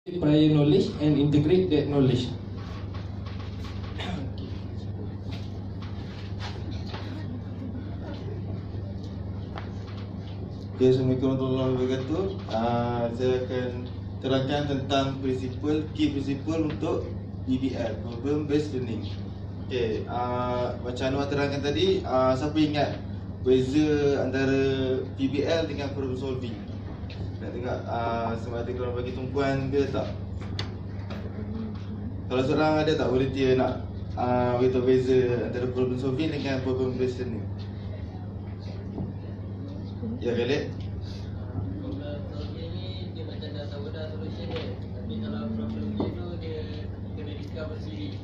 prior knowledge and integrate that knowledge. Okay, Assalamualaikum warahmatullahi wabarakatuh. Saya akan terangkan tentang key principle untuk PBL, Problem Based Learning. Okay, macam Anwar terangkan tadi, siapa ingat beza antara PBL dengan problem solving? Nak tengok sama ada korang bagi tumpuan dia tak? Kalau seorang ada tak volunteer nak beritahu beza antara problem solving dengan problem based learning? Ya, Khalid? Problem solving ni dia macam dah tahu dah solution dia. Tapi kalau problem dia tu dia kena discover sendiri.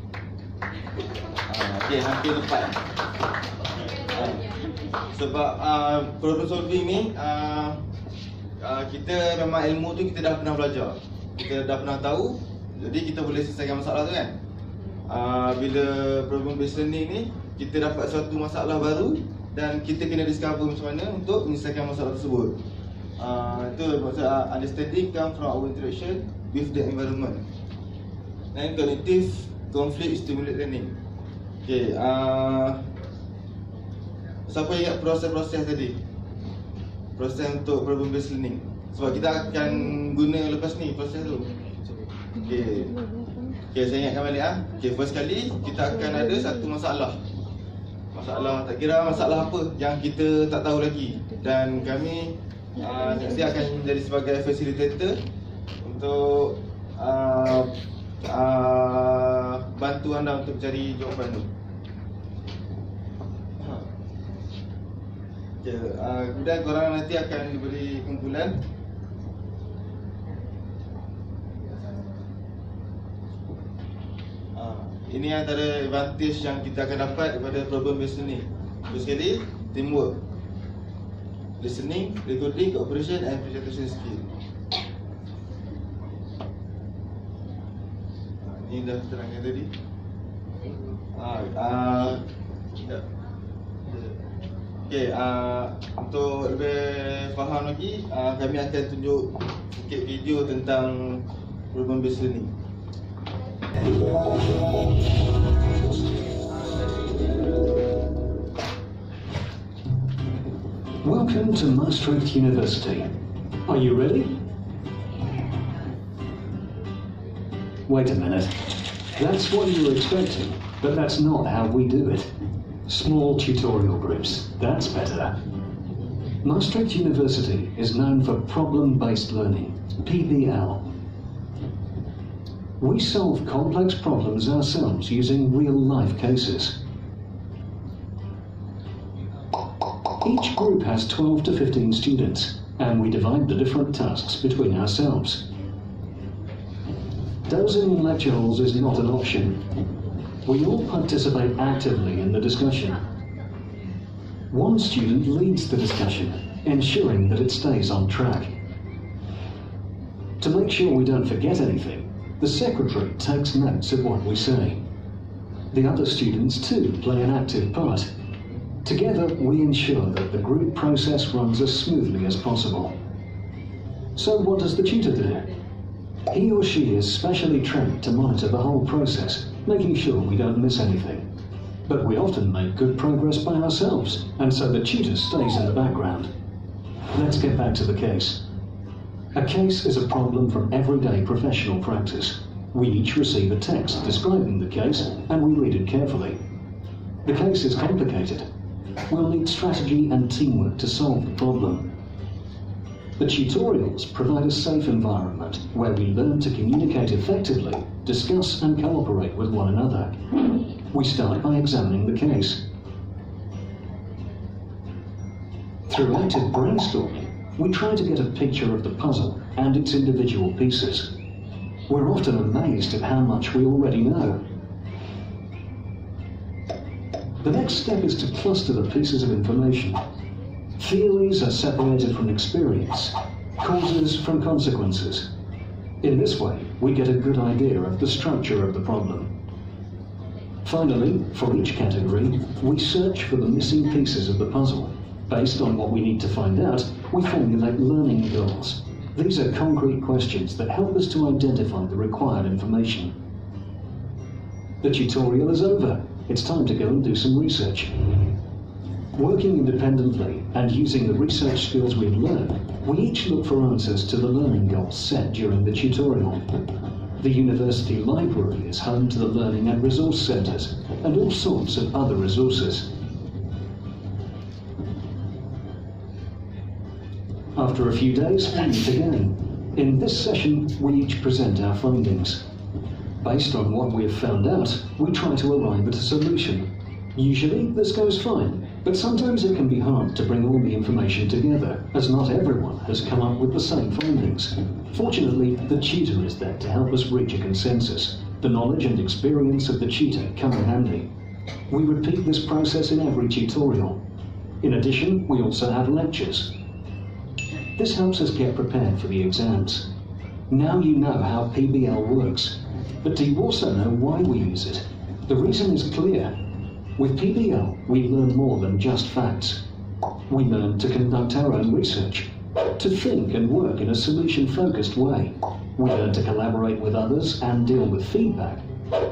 Okay, hampir tepat. Sebab problem solving ni kita memang ilmu tu kita dah pernah belajar, kita dah pernah tahu, jadi kita boleh selesaikan masalah tu kan. Bila problem based learning ni kita dapat suatu masalah baru dan kita kena discover macam mana untuk menyelesaikan masalah tersebut. Itu maksud understanding come from our interaction with the environment. Dan cognitive conflict stimulate learning. Okay, siapa ingat proses-proses tadi? Proses untuk problem based learning. Sebab kita akan guna lepas ni proses tu. Okay, saya ingatkan balik Okay, first kali kita akan ada satu masalah. Masalah, tak kira masalah apa yang kita tak tahu lagi. Dan kami nanti akan jadi sebagai facilitator untuk bantu anda untuk cari jawapan tu. Kemudian korang nanti akan diberi kumpulan. Ini antara advantage yang kita akan dapat daripada problem based learning. First sekali, teamwork, listening, recording, cooperation and presentation skill. Ini dah terangkan tadi. Okay, untuk lebih faham lagi, kami akan tunjuk sikit video tentang problem based learning. Welcome to Maastricht University. Are you ready? Wait a minute. That's what you were expecting, but that's not how we do it. Small tutorial groups, that's better. Maastricht University is known for problem-based learning, PBL. We solve complex problems ourselves using real-life cases. Each group has 12 to 15 students, and we divide the different tasks between ourselves. Dozing in lecture halls is not an option. We all participate actively in the discussion. One student leads the discussion, ensuring that it stays on track. To make sure we don't forget anything, the secretary takes notes of what we say. The other students too play an active part. Together we ensure that the group process runs as smoothly as possible. So what does the tutor do? He or she is specially trained to monitor the whole process, making sure we don't miss anything. But we often make good progress by ourselves, and so the tutor stays in the background. Let's get back to the case. A case is a problem from everyday professional practice. We each receive a text describing the case, and we read it carefully. The case is complicated. We'll need strategy and teamwork to solve the problem. The tutorials provide a safe environment where we learn to communicate effectively, discuss and cooperate with one another. We start by examining the case. Through active brainstorming, we try to get a picture of the puzzle and its individual pieces. We're often amazed at how much we already know. The next step is to cluster the pieces of information. Theories are separated from experience, causes from consequences. In this way, we get a good idea of the structure of the problem. Finally, for each category, we search for the missing pieces of the puzzle. Based on what we need to find out, we formulate learning goals. These are concrete questions that help us to identify the required information. The tutorial is over. It's time to go and do some research. Working independently and using the research skills we've learned, we each look for answers to the learning goals set during the tutorial. The university library is home to the learning and resource centres and all sorts of other resources. After a few days, we meet again. In this session, we each present our findings. Based on what we have found out, we try to arrive at a solution. Usually, this goes fine, but sometimes it can be hard to bring all the information together, as not everyone has come up with the same findings. Fortunately, the tutor is there to help us reach a consensus. The knowledge and experience of the tutor come in handy. We repeat this process in every tutorial. In addition, we also have lectures. This helps us get prepared for the exams. Now you know how PBL works, but do you also know why we use it? The reason is clear. With PBL, we learn more than just facts. We learn to conduct our own research, to think and work in a solution-focused way. We learn to collaborate with others and deal with feedback,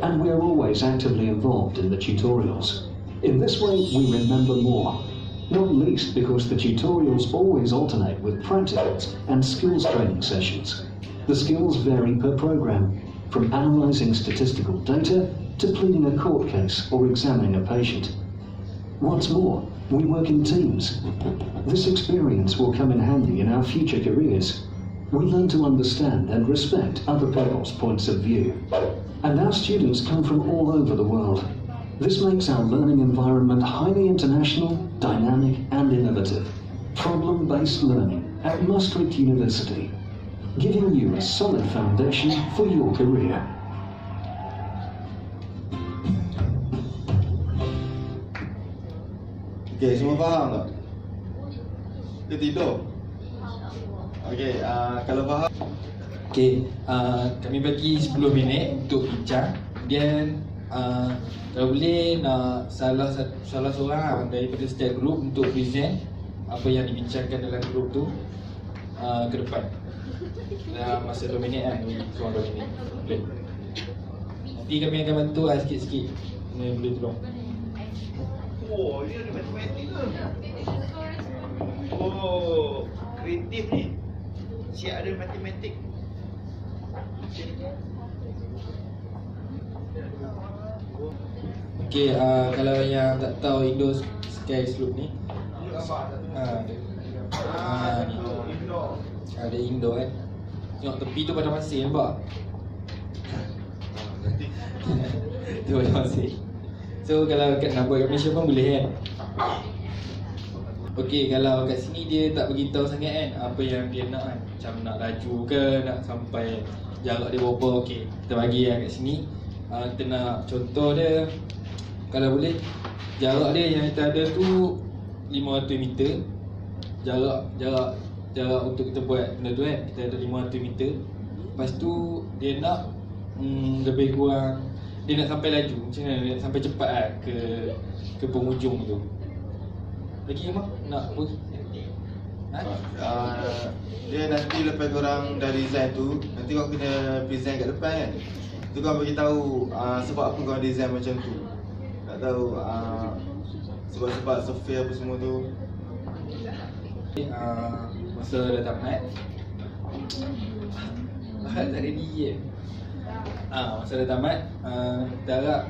and we are always actively involved in the tutorials. In this way, we remember more. Not least because the tutorials always alternate with practicals and skills training sessions. The skills vary per program, from analysing statistical data to pleading a court case or examining a patient. What's more, we work in teams. This experience will come in handy in our future careers. We learn to understand and respect other people's points of view. And our students come from all over the world. This makes our learning environment highly international, dynamic and innovative. Problem-based learning at Maastricht University, giving you a solid foundation for your career. Okay, semua faham tak? Ke tidur? Okay, kalau faham. Okay, kami bagi 10 minit untuk bincang. Dan kalau boleh nak salah seorang daripada setiap grup untuk present apa yang dibincangkan dalam grup tu ke depan. Dalam masa 2 minit kan, seorang 2 minit. Boleh. Nanti kami akan bantu sikit-sikit. Ini boleh tolong. Oh, ini ada matematik ke? Oh, kreatif ni. Siap ada matematik. Okay, kalau yang tak tahu Indo Sky Slope ni, ni ada Indo kan. Tengok tepi tu pada pasir, nampak? Tu pada pasir. So kalau nak buat kat Malaysia pun boleh kan. Okay, kalau kat sini dia tak beritahu sangat kan apa yang dia nak kan. Macam nak laju ke, nak sampai jarak dia berapa. Okay, kita bagi yang kat sini. Kita nak contoh dia. Kalau boleh, jarak dia yang kita ada tu 500 meter. Jarak untuk kita buat benda tu kan, kita ada 500 meter. Lepas tu dia nak lebih kurang, dia nak sampai laju, macam mana dia nak sampai cepat kan ke penghujung tu. Lagi Mak? Nak apa? Dia nanti lepas korang dah design tu, nanti korang kena present kat depan kan. Tu korang bagi tahu sebab apa korang design macam tu. Tak tahu sebab software apa semua tu. Masa dah tamat tak ready je. Masa dah tamat, kita harap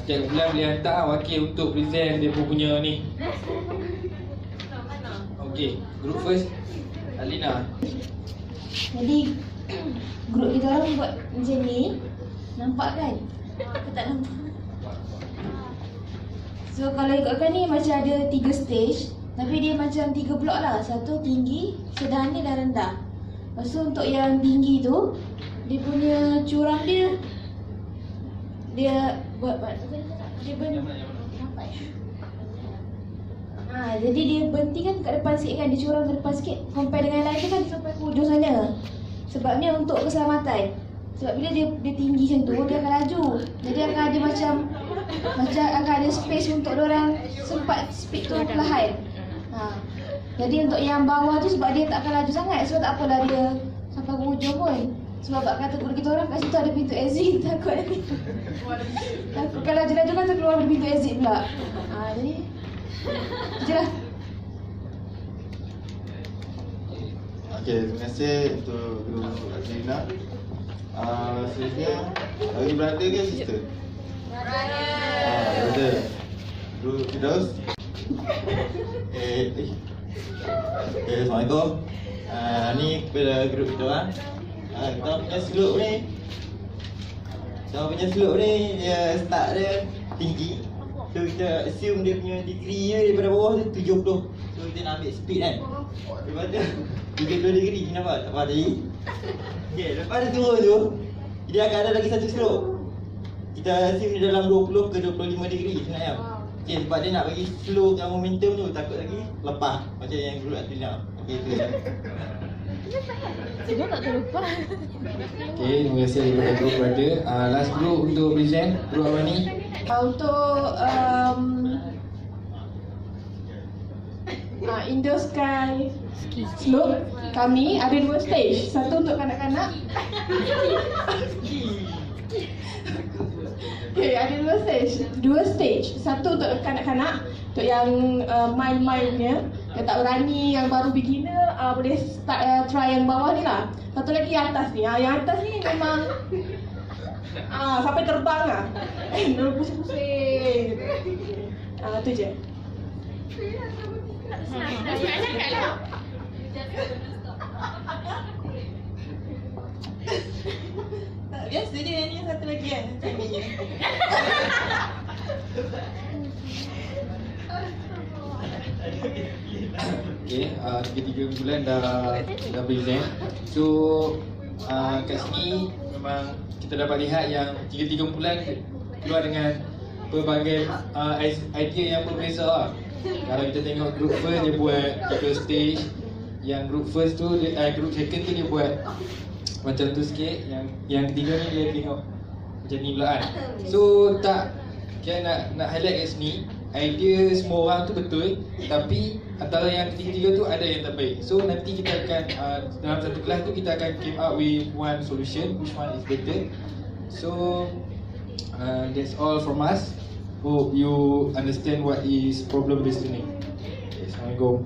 setiap bulan boleh hantar wakil untuk present dia pun punya ni. Okay, group first, Alina. Jadi grup kita orang buat macam ni. Nampak kan? Aku tak nampak. So kalau ikutkan ni macam ada 3 stage, tapi dia macam 3 blok lah. Satu tinggi, sedang dan rendah. Lepas tu untuk yang tinggi tu, dia punya curang dia buat dia nampak ya? Jadi dia berhenti kan kat depan sikit kan, dia curang ke depan sikit. Compare dengan lain tu kan dia sampai ke hujung sana. Sebabnya untuk keselamatan. Sebab bila dia tinggi macam tu, dia akan laju. Jadi akan ada macam akan ada space untuk diorang sempat speed tu perlahan. Jadi untuk yang bawah tu sebab dia takkan laju sangat, so tak apalah dia sampai ke ujung pun. Sebab kata guru kita orang kat situ ada pintu exit, takut nanti. Takut kalau laju-laju kan terkeluar dari pintu exit pula. Jadi je lah. Okey, terima kasih untuk Guru Azrina. Seterusnya, lagi brother ke sister? Brother. Guru Firdaus. Assalamualaikum. Ni kepada grup kita orang. Kita punya slope ni. Dia start dia tinggi. So kita assume dia punya degree dia daripada bawah tu 70. So kita nak ambil speed kan. Lepas tu 30 degree nampak tak apa tadi. Okay, lepas dia turun tu dia akan ada lagi satu slope. Kita assume dia dalam 20 ke 25 degree sebenarnya. Okay, sebab dia nak bagi flow kan momentum tu, takut lagi lepas macam yang guru Atina. Okay, tu je. Saya tak terlupa. Okay, terima kasih kepada group brother. Last group untuk present, group apa ni? Untuk Indo Sky Slope, kami ada 2 stage. Satu untuk kanak-kanak. Okay, ada 2 stage. Satu untuk kanak-kanak, untuk yang main-main punya, yang tak berani, yang baru beginner, boleh start try yang bawah ni lah. Satu lagi yang atas ni. Yang atas ni memang sampai terbang lah. Dulu pusing-pusing. Tu je. Biasa dia ni satu lagi kan. Okay, 3 bulan dah present. So kat sini memang kita dapat lihat yang 3 bulan keluar dengan pelbagai idea yang berbeza lah. Kalau kita tengok group first dia buat 3 stage. Yang group first tu, group second tu dia buat macam tu sikit. Yang ketiga ni dia tengok macam ni pula kan. So tak, kita nak highlight kat sini, idea semua orang tu betul, tapi antara yang ketiga-tiga tu ada yang terbaik. So nanti kita akan dalam satu kelas tu kita akan came up with one solution, which one is better. So that's all from us. Hope you understand what is problem based learning. Okay, Assalamualaikum.